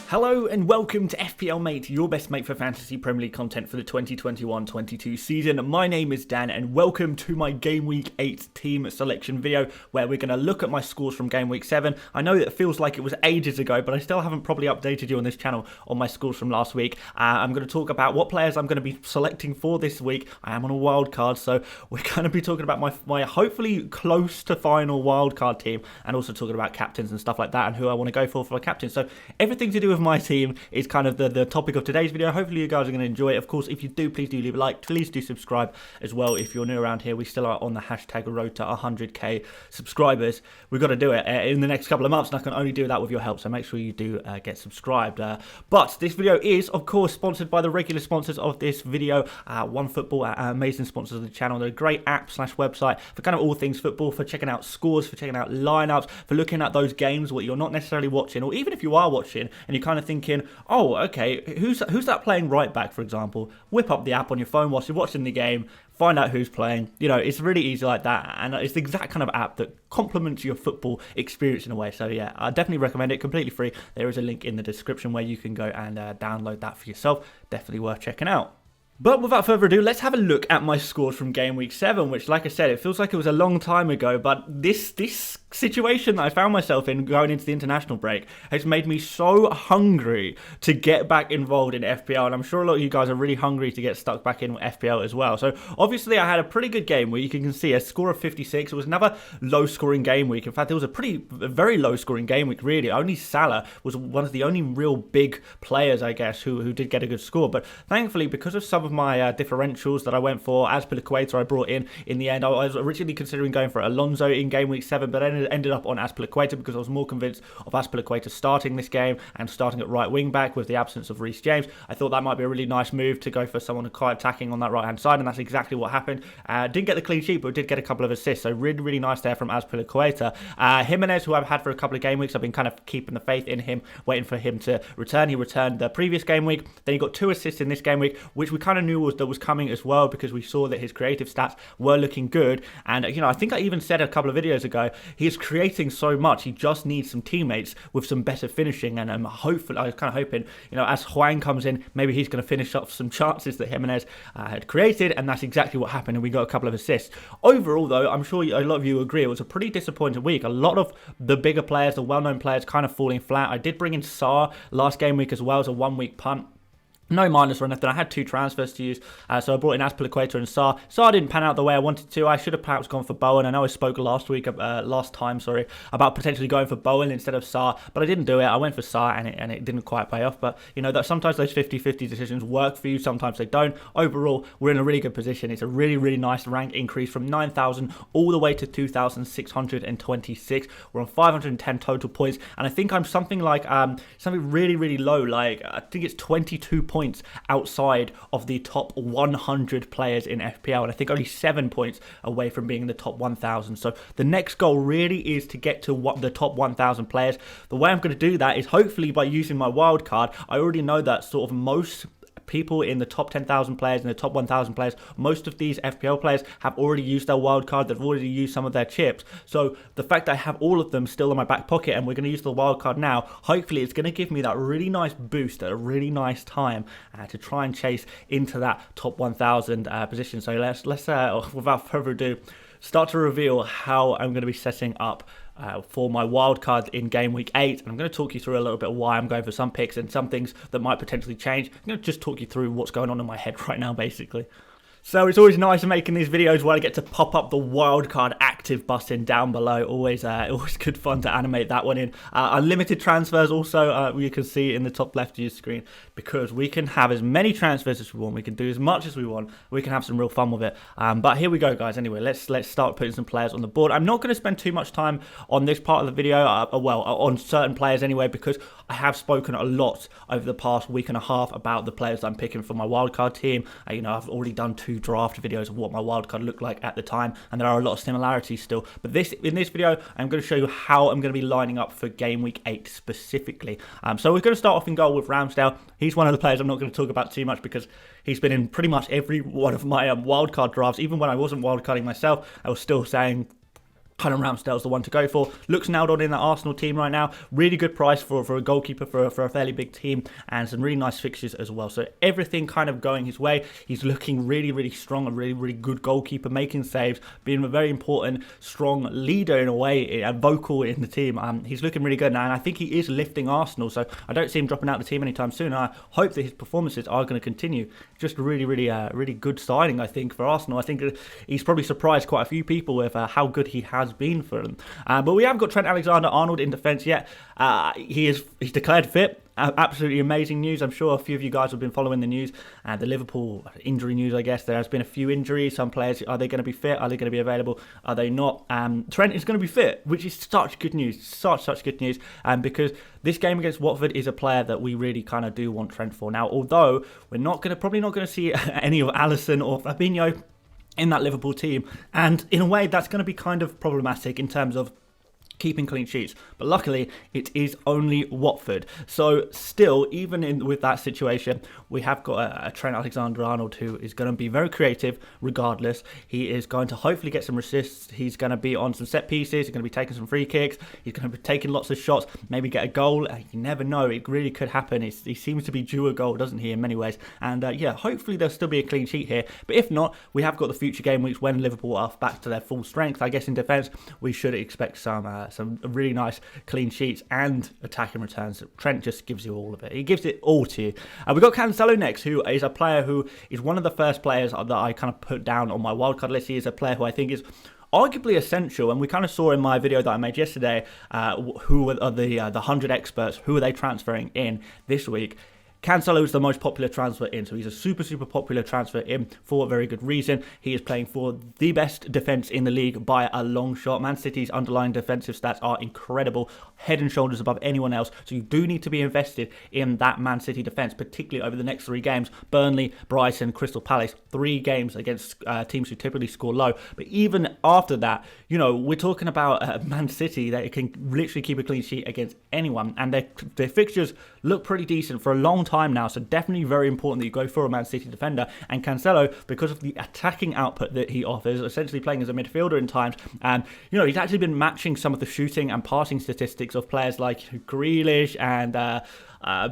Hello and welcome to FPL Mate, your best mate for fantasy Premier League content for the 2021-22 season. My name is Dan and welcome to my Game Week 8 team selection video where we're going to look at my scores from Game Week 7. I know that it feels like it was ages ago, but I still haven't probably updated you on this channel on my scores from last week. I'm going to talk about what players I'm going to be selecting for this week. I am on a wildcard, so we're going to be talking about my hopefully close to final wildcard team and also talking about captains and stuff like that and who I want to go for a captain. So everything to do with my team is kind of the topic of today's video. Hopefully you guys are going to enjoy it. Of course, if you do, please do leave a like. Please do subscribe as well. If you're new around here, we still are on the hashtag road to 100k subscribers. We've got to do it in the next couple of months, and I can only do that with your help, so make sure you do get subscribed. But this video is, of course, sponsored by the regular sponsors of this video, OneFootball, amazing sponsors of the channel. They're a great app/website for kind of all things football, for checking out scores, for checking out lineups, for looking at those games what you're not necessarily watching, or even if you are watching and you're kind of thinking, oh, okay, who's that playing right back, for example? Whip up the app on your phone whilst you're watching the game, find out who's playing. You know, it's really easy like that, and it's the exact kind of app that complements your football experience in a way. So yeah, I definitely recommend it, completely free. There is a link in the description where you can go and download that for yourself. Definitely worth checking out. But without further ado, let's have a look at my scores from Game Week 7, which, like I said, it feels like it was a long time ago, but this situation that I found myself in going into the international break has made me so hungry to get back involved in FPL, and I'm sure a lot of you guys are really hungry to get stuck back in FPL as well. So obviously I had a pretty good game week. You can see a score of 56. It was another low-scoring game week. In fact, it was a very low-scoring game week, really. Only Salah was one of the only real big players, I guess, who did get a good score. But thankfully, because of some of my differentials that I went for, Azpilicueta I brought in the end. I was originally considering going for Alonso in Game Week 7, but ended up on Azpilicueta because I was more convinced of Azpilicueta starting this game and starting at right wing back with the absence of Reece James. I thought that might be a really nice move to go for someone quite attacking on that right hand side, and that's exactly what happened. Didn't get the clean sheet, but did get a couple of assists, so really nice there from Azpilicueta. Jimenez, who I've had for a couple of game weeks, I've been kind of keeping the faith in him, waiting for him to return. He returned the previous game week, then he got 2 assists in this game week, which we kind of knew was coming as well, because we saw that his creative stats were looking good. And you know, I think I even said a couple of videos ago, he is creating so much, he just needs some teammates with some better finishing. And hopefully, I was kind of hoping, you know, as Hwang comes in, maybe he's going to finish off some chances that Jimenez had created, and that's exactly what happened, and we got a couple of assists. Overall though, I'm sure a lot of you agree, it was a pretty disappointing week. A lot of the bigger players, the well-known players, kind of falling flat. I did bring in Saar last game week as well as a 1-week punt. No minus or anything. I had 2 transfers to use, so I brought in Azpilicueta and Saar. Saar didn't pan out the way I wanted to. I should have perhaps gone for Bowen. I know I spoke last time, about potentially going for Bowen instead of Saar, but I didn't do it. I went for Saar, and it didn't quite pay off. But you know that sometimes those 50-50 decisions work for you, sometimes they don't. Overall, we're in a really good position. It's a really nice rank increase from 9,000 all the way to 2,626. We're on 510 total points, and I think I'm something like something really low. Like I think it's 22 points outside of the top 100 players in FPL, and I think only 7 points away from being in the top 1,000. So the next goal really is to get to the top 1,000 players. The way I'm going to do that is hopefully by using my wild card. I already know that sort of most people in the top 10,000 players and the top 1,000 players, most of these FPL players have already used their wild card. They've already used some of their chips. So the fact that I have all of them still in my back pocket and we're going to use the wild card now, hopefully it's going to give me that really nice boost at a really nice time to try and chase into that top 1,000 position. So let's without further ado, start to reveal how I'm going to be setting up for my wildcard in Game Week 8. And I'm going to talk you through a little bit why I'm going for some picks and some things that might potentially change. I'm going to just talk you through what's going on in my head right now, basically. So it's always nice making these videos where I get to pop up the wildcard active button down below. Always good fun to animate that one in. Unlimited transfers also, you can see in the top left of your screen, because we can have as many transfers as we want. We can do as much as we want. We can have some real fun with it. But here we go, guys. Anyway, let's start putting some players on the board. I'm not going to spend too much time on this part of the video, on certain players anyway, because I have spoken a lot over the past week and a half about the players that I'm picking for my wildcard team. You know, I've already done 2 draft videos of what my wildcard looked like at the time, and there are a lot of similarities still. But in this video, I'm going to show you how I'm going to be lining up for Game Week 8 specifically. So we're going to start off in goal with Ramsdale. He's one of the players I'm not going to talk about too much because he's been in pretty much every one of my wildcard drafts. Even when I wasn't wildcarding myself, I was still saying Callum Ramsdale's the one to go for. Looks nailed on in that Arsenal team right now. Really good price for a goalkeeper for a fairly big team, and some really nice fixtures as well. So everything kind of going his way. He's looking really, really strong, a really, really good goalkeeper, making saves, being a very important, strong leader in a way, a vocal in the team. He's looking really good now, and I think he is lifting Arsenal. So I don't see him dropping out the team anytime soon. I hope that his performances are going to continue. Just a really, really good signing, I think, for Arsenal. I think he's probably surprised quite a few people with how good he has been for them. But we haven't got Trent Alexander-Arnold in defence yet. He's declared fit. Absolutely amazing news. I'm sure a few of you guys have been following the news, the Liverpool injury news, I guess. There has been a few injuries. Some players, are they going to be fit? Are they going to be available? Are they not? Trent is going to be fit, which is such good news. Such good news. Because this game against Watford is a player that we really kind of do want Trent for. Now, although we're probably not going to see any of Alisson or Fabinho in that Liverpool team, and in a way that's going to be kind of problematic in terms of keeping clean sheets, but luckily it is only Watford. So still, even with that situation, we have got a Trent Alexander-Arnold who is going to be very creative regardless. He is going to hopefully get some assists. He's going to be on some set pieces. He's going to be taking some free kicks. He's going to be taking lots of shots, maybe get a goal. You never know. It really could happen. He seems to be due a goal, doesn't he, in many ways? And yeah, hopefully there'll still be a clean sheet here. But if not, we have got the future game weeks when Liverpool are back to their full strength. I guess in defence, we should expect some really nice clean sheets and attacking returns. Trent just gives you all of it. He gives it all to you. We've got Cancelo next, who is a player who is one of the first players that I kind of put down on my wildcard list. He is a player who I think is arguably essential, and we kind of saw in my video that I made yesterday who are the 100 experts, who are they transferring in this week. Cancelo is the most popular transfer in, so he's a super popular transfer in for a very good reason. He is playing for the best defence in the league by a long shot. Man City's underlying defensive stats are incredible, head and shoulders above anyone else, so you do need to be invested in that Man City defence, particularly over the next 3 games. Burnley, Brighton, Crystal Palace, 3 games against teams who typically score low. But even after that, you know, we're talking about Man City that can literally keep a clean sheet against anyone, and their fixtures look pretty decent for a long time now, so definitely very important that you go for a Man City defender. And Cancelo, because of the attacking output that he offers, essentially playing as a midfielder in times, and you know, he's actually been matching some of the shooting and passing statistics of players like Grealish and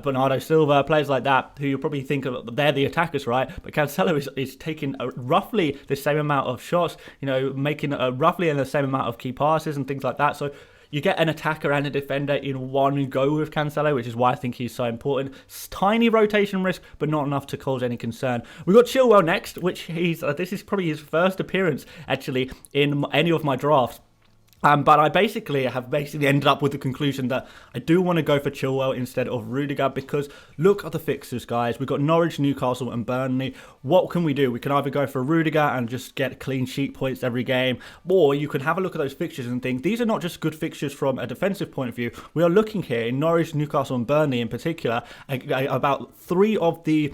Bernardo Silva, players like that, who you probably think of, they're the attackers, right? But Cancelo is taking roughly the same amount of shots, you know, making roughly the same amount of key passes and things like that. So you get an attacker and a defender in one go with Cancelo, which is why I think he's so important. It's tiny rotation risk, but not enough to cause any concern. We've got Chilwell next, which this is probably his first appearance, actually, in any of my drafts. But I have ended up with the conclusion that I do want to go for Chilwell instead of Rudiger, because look at the fixtures, guys. We've got Norwich, Newcastle and Burnley. What can we do? We can either go for Rudiger and just get clean sheet points every game, or you can have a look at those fixtures and think these are not just good fixtures from a defensive point of view. We are looking here in Norwich, Newcastle and Burnley in particular about 3 of the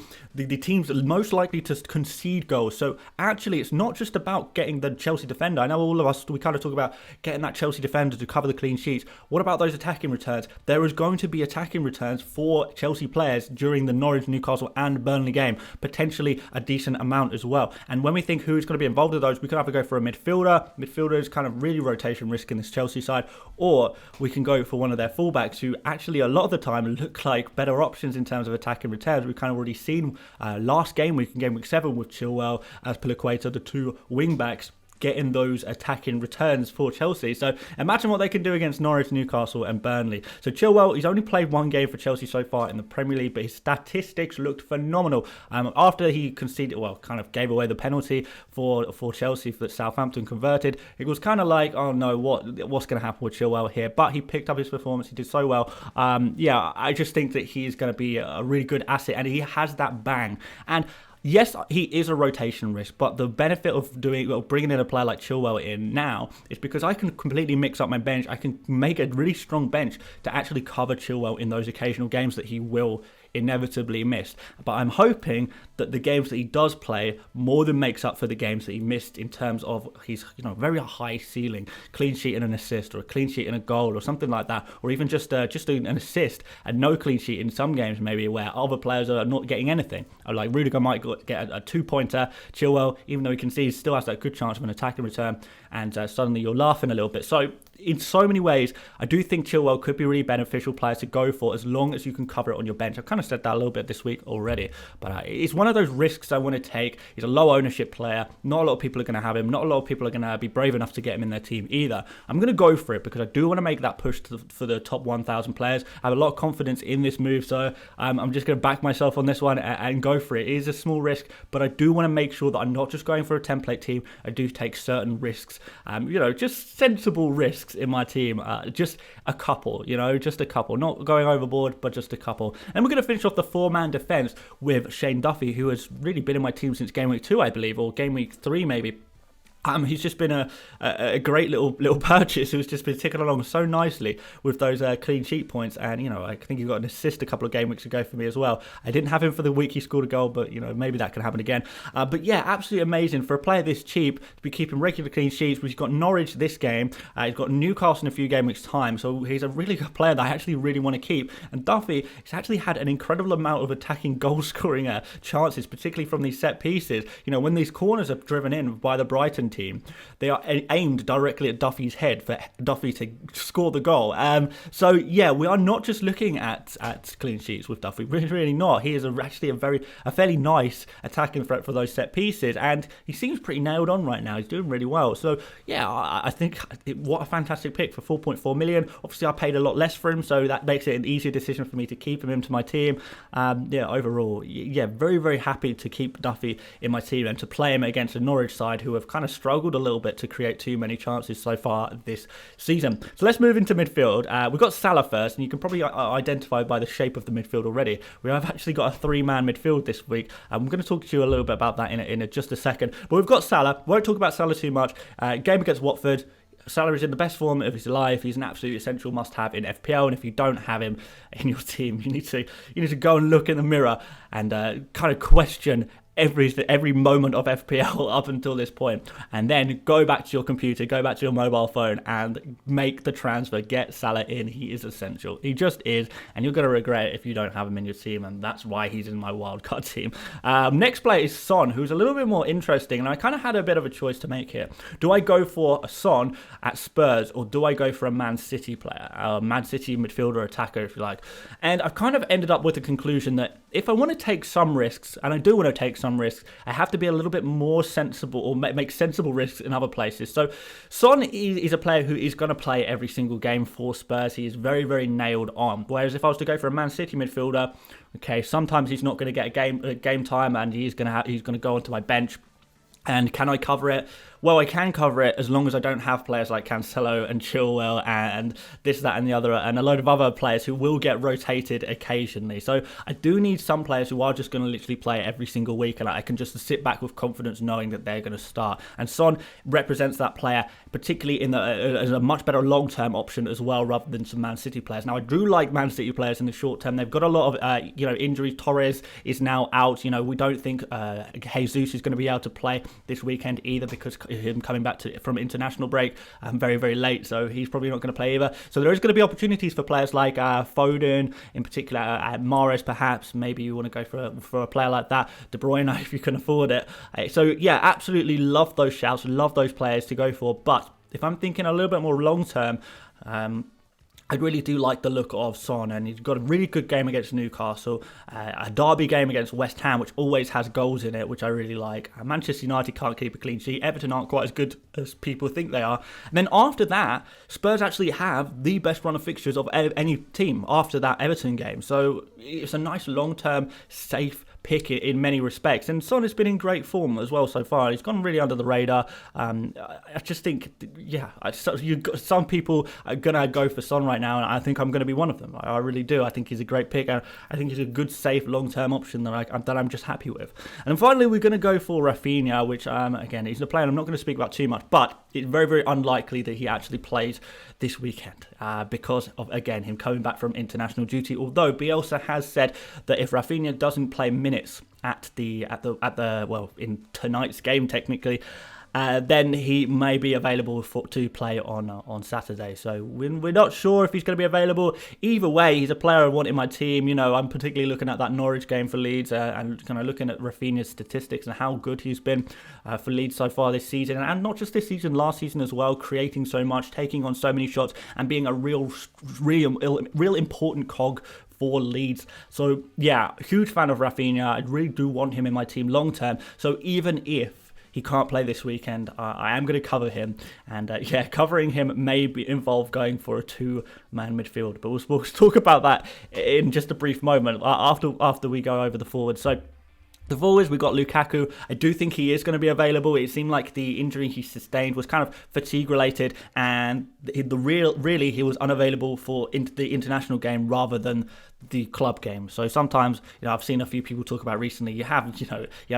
teams most likely to concede goals. So actually, it's not just about getting the Chelsea defender. I know all of us, we kind of talk about getting that Chelsea defender to cover the clean sheets. What about those attacking returns? There is going to be attacking returns for Chelsea players during the Norwich, Newcastle and Burnley game, potentially a decent amount as well. And when we think who's going to be involved in those, we could either go for a midfielder. Midfielder is kind of really rotation risk in this Chelsea side, or we can go for one of their fullbacks who actually a lot of the time look like better options in terms of attacking returns. We've kind of already seen last game week in game week 7 with Chilwell as Piliqueta, the 2 wing backs, getting those attacking returns for Chelsea. So imagine what they can do against Norwich, Newcastle and Burnley. So Chilwell, he's only played 1 game for Chelsea so far in the Premier League, but his statistics looked phenomenal. After he conceded, kind of gave away the penalty for Chelsea that Southampton converted, it was kind of like, oh no, what's going to happen with Chilwell here? But he picked up his performance. He did so well. Yeah, I just think that he is going to be a really good asset, and he has that bang. And yes, he is a rotation risk, but the benefit of bringing in a player like Chilwell in now is because I can completely mix up my bench. I can make a really strong bench to actually cover Chilwell in those occasional games that he will inevitably missed. But I'm hoping that the games that he does play more than makes up for the games that he missed in terms of his very high ceiling, clean sheet and an assist, or a clean sheet and a goal, or something like that, or even just an assist and no clean sheet in some games, maybe where other players are not getting anything. Like Rudiger might get a 2-pointer, Chilwell, even though he concedes, still has that good chance of an attacking return, and suddenly you're laughing a little bit. So in so many ways, I do think Chilwell could be a really beneficial player to go for as long as you can cover it on your bench. I've kind of said that a little bit this week already, but it's one of those risks I want to take. He's a low ownership player. Not a lot of people are going to have him. Not a lot of people are going to be brave enough to get him in their team either. I'm going to go for it because I do want to make that push for the top 1,000 players. I have a lot of confidence in this move, so I'm just going to back myself on this one and go for it. It is a small risk, but I do want to make sure that I'm not just going for a template team. I do take certain risks, just sensible risks in my team, just a couple, just a couple, not going overboard, but just a couple. And we're going to finish off the 4-man defence with Shane Duffy, who has really been in my team since game week 2, I believe, or game week 3 maybe. He's just been a great little purchase who's just been ticking along so nicely with those clean sheet points. And, I think he got an assist a couple of game weeks ago for me as well. I didn't have him for the week he scored a goal, but, maybe that can happen again. But yeah, absolutely amazing for a player this cheap to be keeping regular clean sheets. We've got Norwich this game. He's got Newcastle in a few game weeks' time. So he's a really good player that I actually really want to keep. And Duffy has actually had an incredible amount of attacking goal-scoring chances, particularly from these set pieces. When these corners are driven in by the Brighton team, they are aimed directly at Duffy's head for Duffy to score the goal. So yeah, we are not just looking at clean sheets with Duffy, really not. He is actually a fairly nice attacking threat for those set pieces, and he seems pretty nailed on right now. He's doing really well. So yeah, I think what a fantastic pick for 4.4 million. Obviously I paid a lot less for him, so that makes it an easier decision for me to keep him into my team. Overall, very, very happy to keep Duffy in my team and to play him against a Norwich side who have kind of struggled a little bit to create too many chances so far this season. So let's move into midfield. We've got Salah first, and you can probably identify by the shape of the midfield already. We have actually got a 3-man midfield this week. I'm going to talk to you a little bit about that in just a second. But we've got Salah. Won't talk about Salah too much. Game against Watford. Salah is in the best form of his life. He's an absolute essential must-have in FPL, and if you don't have him in your team, you need to go and look in the mirror and kind of question every moment of FPL up until this point, and then go back to your computer, go back to your mobile phone and make the transfer, get Salah in. He is essential. He just is, and you're going to regret it if you don't have him in your team, and that's why he's in my wildcard team. Next player is Son, who's a little bit more interesting, and I kind of had a bit of a choice to make here. Do I go for a Son at Spurs, or do I go for a Man City player, a Man City midfielder, attacker, if you like? And I've kind of ended up with the conclusion that if I want to take some risks, and I do want to take some risks, I have to be a little bit more sensible, or make sensible risks in other places. So Son is a player who is going to play every single game for Spurs. He is very, very nailed on. Whereas if I was to go for a Man City midfielder, okay, sometimes he's not going to get a game time, and he's going to go onto my bench. And can I cover it? Well, I can cover it as long as I don't have players like Cancelo and Chilwell and this, that and the other, and a load of other players who will get rotated occasionally. So I do need some players who are just going to literally play every single week, and I can just sit back with confidence knowing that they're going to start. And Son represents that player, particularly as a much better long-term option as well, rather than some Man City players. Now, I do like Man City players in the short term. They've got a lot of injuries. Torres is now out. We don't think Jesus is going to be able to play this weekend either, because him coming back from international break very, very late, so he's probably not going to play either. So there is going to be opportunities for players like Foden, in particular, Mahrez perhaps. Maybe you want to go for a player like that, De Bruyne if you can afford it. So yeah, absolutely love those shouts, love those players to go for. But if I'm thinking a little bit more long term, I really do like the look of Son, and he's got a really good game against Newcastle, a derby game against West Ham, which always has goals in it, which I really like. Manchester United can't keep a clean sheet. Everton aren't quite as good as people think they are. And then after that, Spurs actually have the best run of fixtures of any team after that Everton game. So it's a nice long-term, safe pick in many respects, and Son has been in great form as well so far. He's gone really under the radar. I just think, some people are gonna go for Son right now, and I think I'm gonna be one of them. I really do. I think he's a great pick, and I think he's a good, safe, long-term option that I'm just happy with. And then finally, we're gonna go for Rafinha, which again, he's a player I'm not going to speak about too much, but it's very, very unlikely that he actually plays this weekend because of, again, him coming back from international duty. Although Bielsa has said that if Rafinha doesn't play minutes in tonight's game, technically, then he may be available to play on Saturday. So we're not sure if he's going to be available. Either way, he's a player I want in my team. You know, I'm particularly looking at that Norwich game for Leeds and kind of looking at Rafinha's statistics and how good he's been for Leeds so far this season. And not just this season, last season as well, creating so much, taking on so many shots and being a real important cog for Leeds. So yeah, huge fan of Rafinha. I really do want him in my team long term. So even if he can't play this weekend, I am going to cover him. And covering him may involve going for a two-man midfield. But we'll talk about that in just a brief moment after we go over the forwards. So the forwards, we've got Lukaku. I do think he is going to be available. It seemed like the injury he sustained was kind of fatigue-related, and he was unavailable for the international game rather than the club game. So sometimes, I've seen a few people talk about recently, you have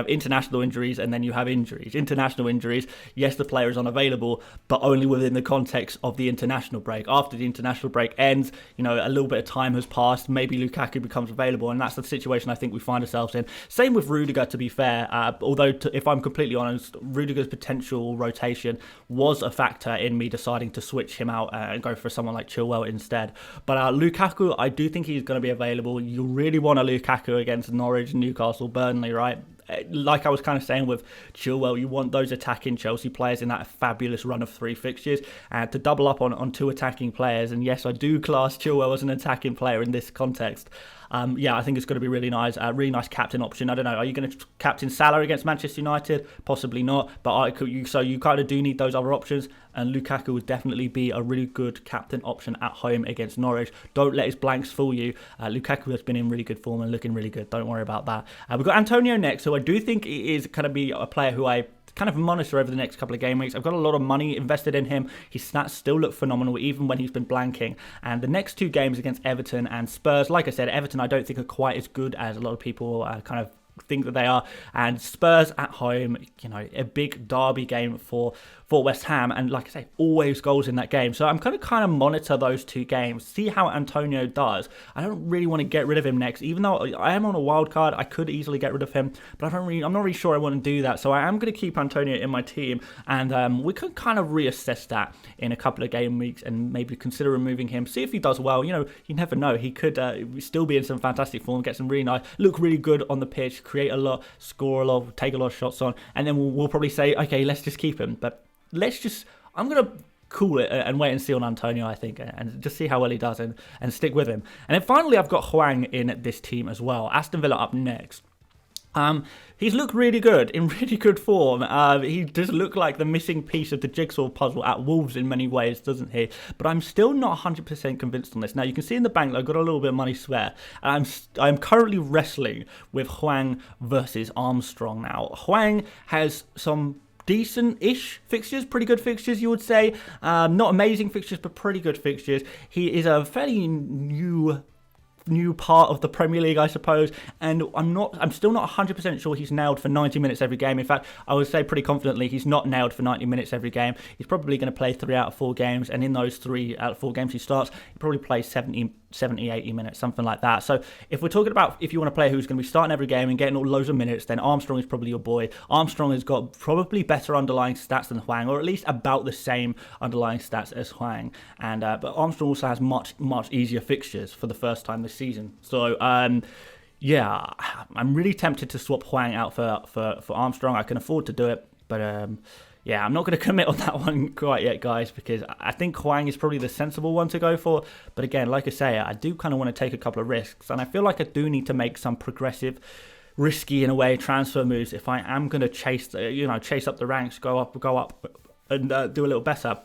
international injuries and then you have injuries. International injuries, yes, the player is unavailable, but only within the context of the international break. After the international break ends, a little bit of time has passed, maybe Lukaku becomes available, and that's the situation I think we find ourselves in. Same with Rudiger, to be fair, although if I'm completely honest, Rudiger's potential rotation was a factor in me deciding to switch him out and go for someone like Chilwell instead. But Lukaku, I do think he's going to be available. You really want a Lukaku against Norwich, Newcastle, Burnley, right? Like I was kind of saying with Chilwell, you want those attacking Chelsea players in that fabulous run of 3 fixtures and to double up on 2 attacking players. And yes, I do class Chilwell as an attacking player in this context. I think it's going to be really nice captain option. I don't know, are you going to captain Salah against Manchester United? Possibly not, but you kind of do need those other options, and Lukaku would definitely be a really good captain option at home against Norwich. Don't let his blanks fool you. Lukaku has been in really good form and looking really good. Don't worry about that. We've got Antonio next, who I do think is going to be a player who I kind of monitor over the next couple of game weeks. I've got a lot of money invested in him. His stats still look phenomenal even when he's been blanking. And the next 2 games against Everton and Spurs, like I said, Everton I don't think are quite as good as a lot of people kind of think that they are, and Spurs at home, a big derby game for West Ham, and like I say, always goals in that game. So I'm going to kind of monitor those 2 games, see how Antonio does. I don't really want to get rid of him next, even though I am on a wild card. I could easily get rid of him, but I'm not really sure I want to do that. So I am going to keep Antonio in my team, and we can kind of reassess that in a couple of game weeks and maybe consider removing him, see if he does well. You never know, he could still be in some fantastic form, get some really nice, look really good on the pitch, create a lot, score a lot, take a lot of shots on, and then we'll probably say, okay, let's just keep him. But I'm going to cool it and wait and see on Antonio, I think, and just see how well he does and stick with him. And then finally, I've got Hwang in this team as well. Aston Villa up next. He's looked really good, in really good form. He does look like the missing piece of the jigsaw puzzle at Wolves in many ways, doesn't he? But I'm still not 100% convinced on this. Now, you can see in the bank that I've got a little bit of money spare. And I'm currently wrestling with Hwang versus Armstrong now. Hwang has some decent-ish fixtures, pretty good fixtures, you would say. Not amazing fixtures, but pretty good fixtures. He is a fairly new part of the Premier League, I suppose, and I'm still not 100% sure he's nailed for 90 minutes every game. In fact, I would say pretty confidently he's not nailed for 90 minutes every game. He's probably going to play 3 out of 4 games, and in those 3 out of 4 games he starts, he probably plays 70, 80 minutes, something like that. So if we're talking about if you want to play who's going to be starting every game and getting all loads of minutes, then Armstrong is probably your boy. Armstrong has got probably better underlying stats than Hwang, or at least about the same underlying stats as Hwang. And but Armstrong also has much easier fixtures for the first time this season. So I'm really tempted to swap Hwang out for Armstrong. I can afford to do it, but I'm not going to commit on that one quite yet, guys, because I think Hwang is probably the sensible one to go for. But again, like I say, I do kind of want to take a couple of risks, and I feel like I do need to make some progressive, risky in a way transfer moves if I am going to chase up the ranks, go up, and do a little better.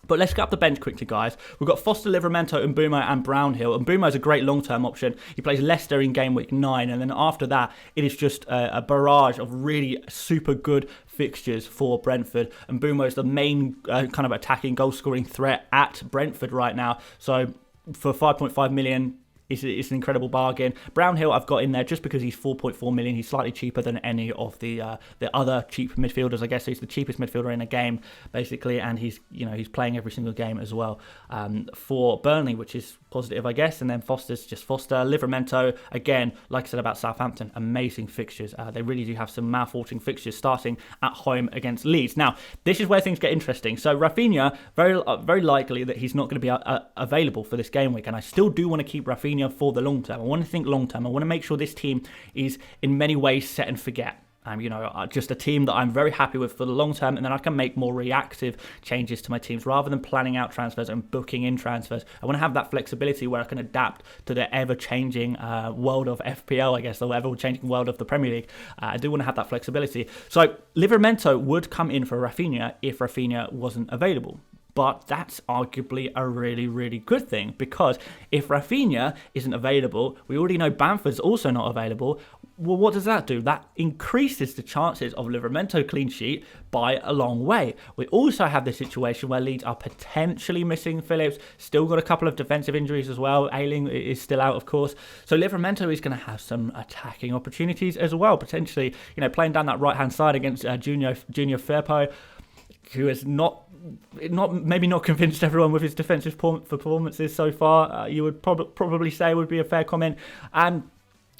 But let's get up the bench quickly, guys. We've got Foster, Livramento, Mbeumo and Brownhill. Mbeumo is a great long-term option. He plays Leicester in game week 9. And then after that, it is just a barrage of really super good fixtures for Brentford. Mbeumo is the main kind of attacking goal-scoring threat at Brentford right now. So for 5.5 million... it's an incredible bargain. Brownhill I've got in there just because he's 4.4 million. He's slightly cheaper than any of the other cheap midfielders, I guess. So he's the cheapest midfielder in a game, basically, and he's playing every single game as well for Burnley, which is positive, I guess. And then Foster's just Foster. Livramento, again, like I said about Southampton, amazing fixtures. They really do have some mouth-watering fixtures starting at home against Leeds. Now, this is where things get interesting. So Rafinha, very likely that he's not going to be available for this game week, and I still do want to keep Rafinha for the long term. I want to think long term. I want to make sure this team is in many ways set and forget. Just a team that I'm very happy with for the long term, and then I can make more reactive changes to my teams rather than planning out transfers and booking in transfers. I want to have that flexibility where I can adapt to the ever-changing world of FPL, I guess, the ever-changing world of the Premier League. I do want to have that flexibility. So Livramento would come in for Rafinha if Rafinha wasn't available. But that's arguably a really, really good thing, because if Rafinha isn't available, we already know Bamford's also not available. Well, what does that do? That increases the chances of Livramento clean sheet by a long way. We also have the situation where Leeds are potentially missing Phillips, still got a couple of defensive injuries as well. Ayling is still out, of course. So Livramento is going to have some attacking opportunities as well, potentially, playing down that right-hand side against Junior Firpo, who is maybe not convinced everyone with his defensive performances so far. You would probably say would be a fair comment.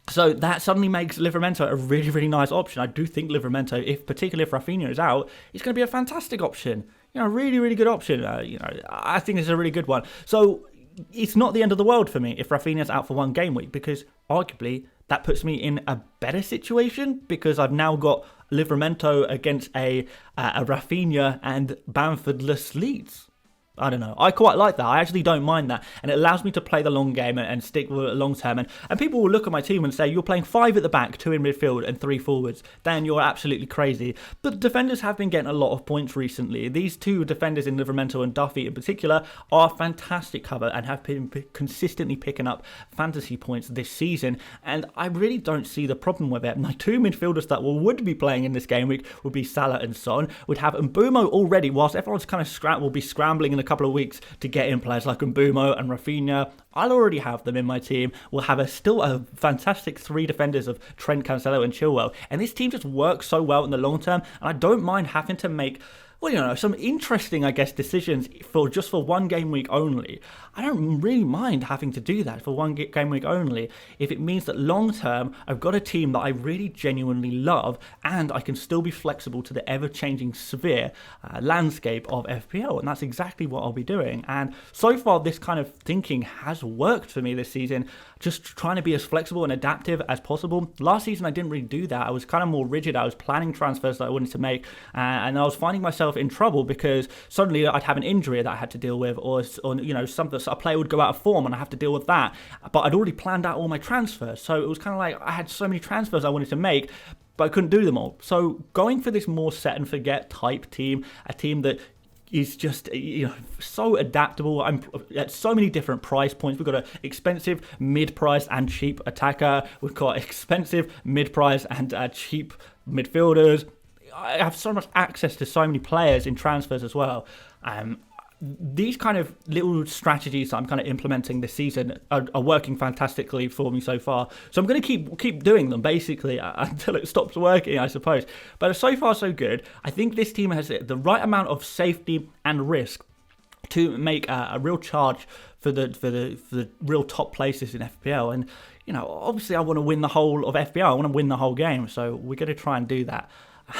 So that suddenly makes Livramento a really, really nice option. I do think Livramento, particularly if Rafinha is out, is going to be a fantastic option. Really, really good option. I think it's a really good one. So it's not the end of the world for me if Rafinha's out for one game week, because arguably that puts me in a better situation, because I've now got Livramento against a Rafinha and Bamfordless Leeds. I don't know. I quite like that. I actually don't mind that. And it allows me to play the long game and stick with it long term. And people will look at my team and say, you're playing 5 at the back, 2 in midfield and 3 forwards. Dan, you're absolutely crazy. But defenders have been getting a lot of points recently. These 2 defenders in Livramento and Duffy in particular are fantastic cover and have been consistently picking up fantasy points this season. And I really don't see the problem with it. My 2 midfielders that would be playing in this game week would be Salah and Son. We'd have Mbeumo already, whilst everyone's kind of will be scrambling in a couple of weeks to get in players like Mbeumo and Rafinha. I'll already have them in my team. We'll have still a fantastic 3 defenders of Trent, Cancelo and Chilwell. And this team just works so well in the long term. And I don't mind having to make some interesting, I guess, decisions for one game week only. I don't really mind having to do that for one game week only if it means that long term I've got a team that I really genuinely love and I can still be flexible to the ever-changing landscape of FPL, and that's exactly what I'll be doing. And so far this kind of thinking has worked for me this season, just trying to be as flexible and adaptive as possible. Last season I didn't really do that. I was kind of more rigid. I was planning transfers that I wanted to make, and I was finding myself in trouble because suddenly I'd have an injury that I had to deal with, or something. A player would go out of form and I have to deal with that. But I'd already planned out all my transfers, so it was kind of like I had so many transfers I wanted to make, but I couldn't do them all. So going for this more set and forget type team, a team that is just so adaptable. I'm at so many different price points. We've got an expensive, mid-price and cheap attacker. We've got expensive, mid-price and cheap midfielders. I have so much access to so many players in transfers as well. These kind of little strategies that I'm kind of implementing this season are working fantastically for me so far. So I'm going to keep doing them basically until it stops working, I suppose. But so far so good. I think this team has the right amount of safety and risk to make a real charge for the real top places in FPL. And obviously I want to win the whole of FPL. I want to win the whole game. So we're going to try and do that.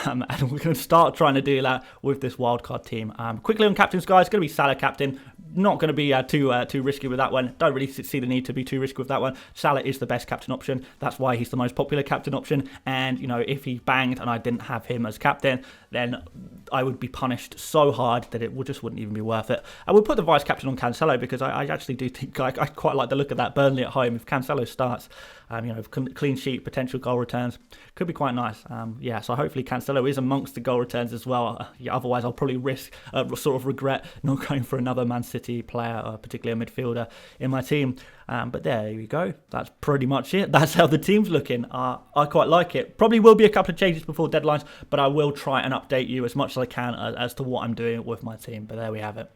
And we're going to start trying to do that with this wildcard team. Quickly on captains, guys, it's going to be Salah captain. Not going to be too risky with that one. Don't really see the need to be too risky with that one. Salah is the best captain option. That's why he's the most popular captain option. And, if he banged and I didn't have him as captain, then I would be punished so hard that it just wouldn't even be worth it. I would put the vice captain on Cancelo because I actually do think I quite like the look of that Burnley at home. If Cancelo starts, clean sheet, potential goal returns, could be quite nice. So hopefully Cancelo is amongst the goal returns as well. Otherwise I'll probably regret not going for another Man City player, or particularly a midfielder in my team. But there you go. That's pretty much it. That's how the team's looking. I quite like it. Probably will be a couple of changes before deadlines, but I will try and update you as much as I can as to what I'm doing with my team. But there we have it.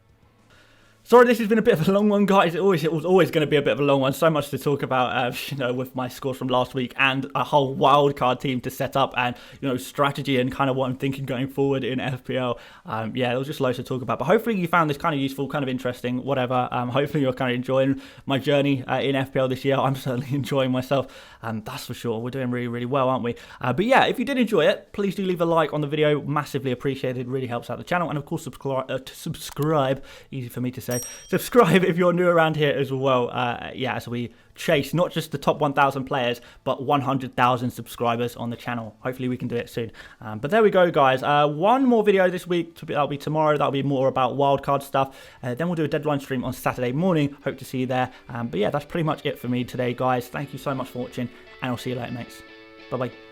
Sorry, this has been a bit of a long one, guys. It was always going to be a bit of a long one. So much to talk about, with my scores from last week and a whole wildcard team to set up and, strategy and kind of what I'm thinking going forward in FPL. There was just loads to talk about. But hopefully you found this kind of useful, kind of interesting, whatever. Hopefully you're kind of enjoying my journey in FPL this year. I'm certainly enjoying myself. That's for sure. We're doing really, really well, aren't we? But yeah, if you did enjoy it, please do leave a like on the video. Massively appreciated. Really helps out the channel. And of course, subscribe. Easy for me to say. Subscribe if you're new around here as well. As we chase not just the top 1,000 players, but 100,000 subscribers on the channel. Hopefully we can do it soon. But there we go, guys. One more video this week. That'll be tomorrow. That'll be more about wildcard stuff. Then we'll do a deadline stream on Saturday morning. Hope to see you there. But yeah, that's pretty much it for me today, guys. Thank you so much for watching, and I'll see you later, mates. Bye-bye.